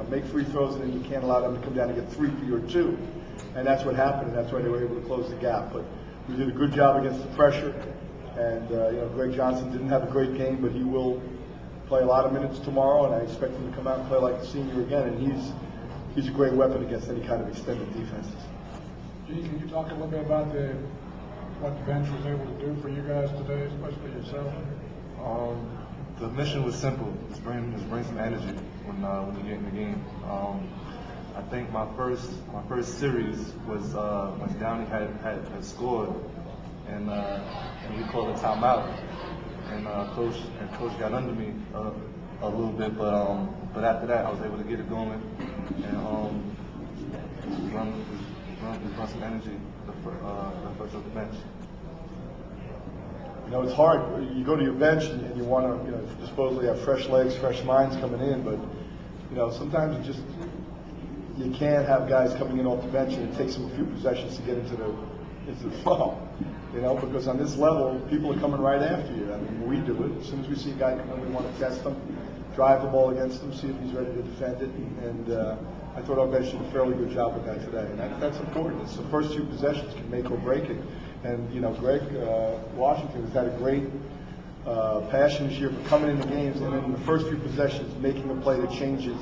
make free throws, and then you can't allow them to come down and get 3 for your 2. And that's what happened, and that's why they were able to close the gap. But we did a good job against the pressure. And Greg Johnson didn't have a great game, but he will play a lot of minutes tomorrow, and I expect him to come out and play like a senior again. And he's a great weapon against any kind of extended defenses. Gene, can you talk a little bit about what the bench was able to do for you guys today, especially yourself? The mission was simple: just bring some energy when you get in the game. I think my first series was when Downey had scored, and we called a timeout, and coach got under me a little bit, but after that I was able to get it going and run some energy the first of the bench. It's hard. You go to your bench and you want to, supposedly have fresh legs, fresh minds coming in, but sometimes you can't have guys coming in off the bench and it takes them a few possessions to get into the flow. Because on this level, people are coming right after you. I mean, we do it. As soon as we see a guy come in, we want to test him, drive the ball against him, see if he's ready to defend it. And I thought our bench did a fairly good job with that today. And that's important. It's the first few possessions can make or break it. And, Greg Washington has had a great passion this year for coming into games and in the first few possessions making a play that changes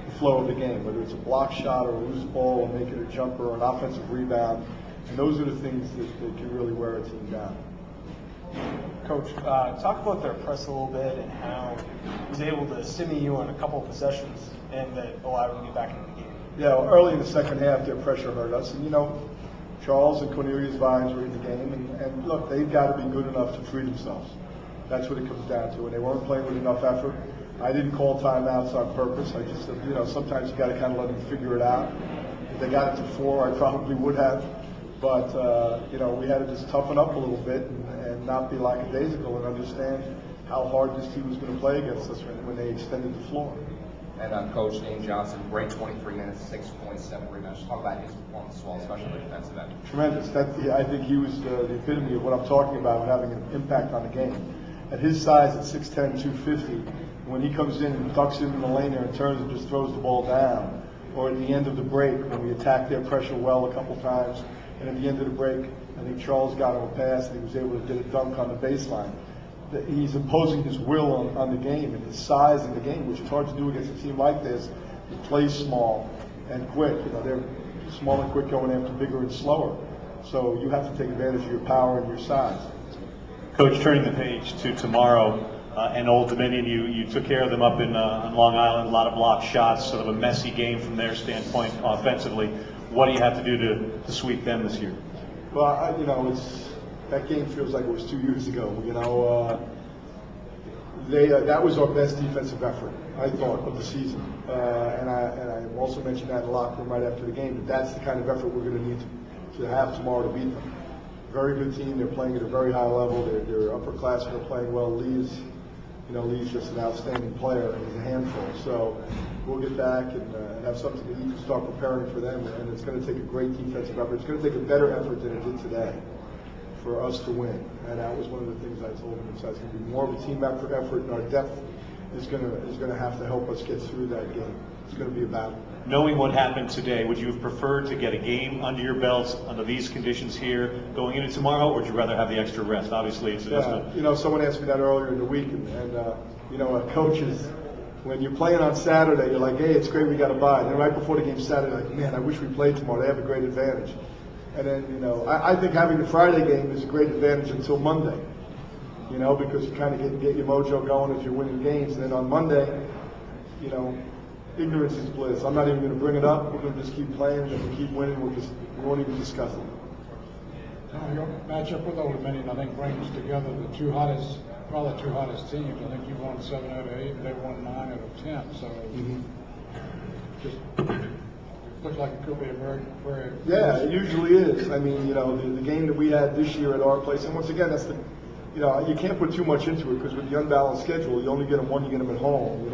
the flow of the game, whether it's a block shot or a loose ball or making a jumper or an offensive rebound. And those are the things that can really wear a team down. Coach, talk about their press a little bit and how he was able to stimmy you on a couple of possessions and that allowed him to get back into the game. Yeah, well, early in the second half, their pressure hurt us. And, Charles and Cornelius Vines were in the game. And look, they've got to be good enough to free themselves. That's what it comes down to. And they weren't playing with enough effort. I didn't call timeouts on purpose. I just said, sometimes you got to kind of let them figure it out. If they got it to 4, I probably would have. But, we had to just toughen up a little bit and not be lackadaisical and understand how hard this team was going to play against us when they extended the floor. And Coach Dane Johnson, great 23 minutes, 6.7 rebounds. Talk about his performance as well, especially on the defensive end. Tremendous. I think he was the epitome of what I'm talking about, having an impact on the game. At his size, at 6'10", 250, when he comes in and ducks into the lane there and turns and just throws the ball down, or at the end of the break when we attacked their pressure well a couple times, and at the end of the break, I think Charles got him a pass and he was able to get a dunk on the baseline. He's imposing his will on the game and his size in the game, which is hard to do against a team like this that plays small and quick. They're small and quick going after bigger and slower. So you have to take advantage of your power and your size. Coach, turning the page to tomorrow and Old Dominion, you took care of them up on Long Island, a lot of blocked shots, sort of a messy game from their standpoint offensively. What do you have to do to sweep them this year? Well, that game feels like it was 2 years ago. That was our best defensive effort, I thought, of the season. And I also mentioned that in the locker room right after the game, that's the kind of effort we're going to need to have tomorrow to beat them. Very good team. They're playing at a very high level. They're upperclassmen. They're playing well. Lee's just an outstanding player and he's a handful. So we'll get back and have something to eat to start preparing for them. And it's going to take a great defensive effort. It's going to take a better effort than it did today for us to win. And that was one of the things I told them. It's going to be more of a team effort, and our depth is going to have to help us get through that game. It's going to be a battle. Knowing what happened today, would you have preferred to get a game under your belts under these conditions here going into tomorrow, or would you rather have the extra rest? Obviously, it's someone asked me that earlier in the week, and coaches, when you're playing on Saturday, you're like, hey, it's great we got a bye. And then right before the game Saturday, like, man, I wish we played tomorrow. They have a great advantage. And then, I think having the Friday game is a great advantage until Monday, because you kind of get your mojo going if you're winning games. And then on Monday, ignorance is bliss. I'm not even going to bring it up. We're going to just keep playing, and if we keep winning, we won't even discuss it. Your matchup with Old Dominion, I think, brings together the two hottest teams. I think you won 7 out of 8, and they won 9 out of 10. So just looks like it could be a very, very. Yeah, it usually is. I mean, the game that we had this year at our place, and once again, that's you can't put too much into it because with the unbalanced schedule, you only get them one, you get them at home.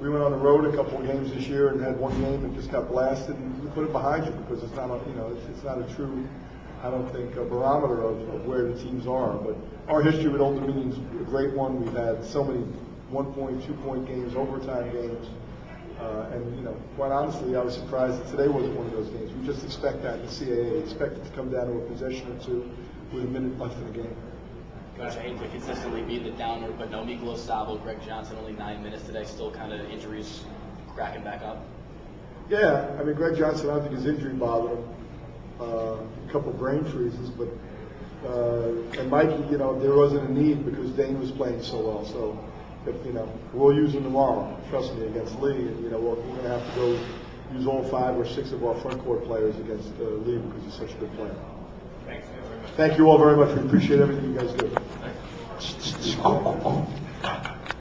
We went on the road a couple of games this year and had one game and just got blasted, and you put it behind you because it's not it's not a true, I don't think, a barometer of where the teams are. But our history with Old Dominion is a great one. We've had so many 1-point, 2-point games, overtime games. And quite honestly, I was surprised that today wasn't one of those games. We just expect that in the CAA. Expect it to come down to a possession or two with a minute left in the game. Coach, I hate to consistently be the downer, but no Miklo Sabo, Greg Johnson, only 9 minutes today, still kind of injuries cracking back up. Yeah, I mean, Greg Johnson, I don't think his injury bothered him. A couple brain freezes, but and Mikey, there wasn't a need because Dane was playing so well. So, if, we'll use him tomorrow. Trust me, against Lee. And, we're going to have to go use all 5 or 6 of our front court players against Lee because he's such a good player. Thanks very much. Thank you all very much. We appreciate everything you guys do. Thanks.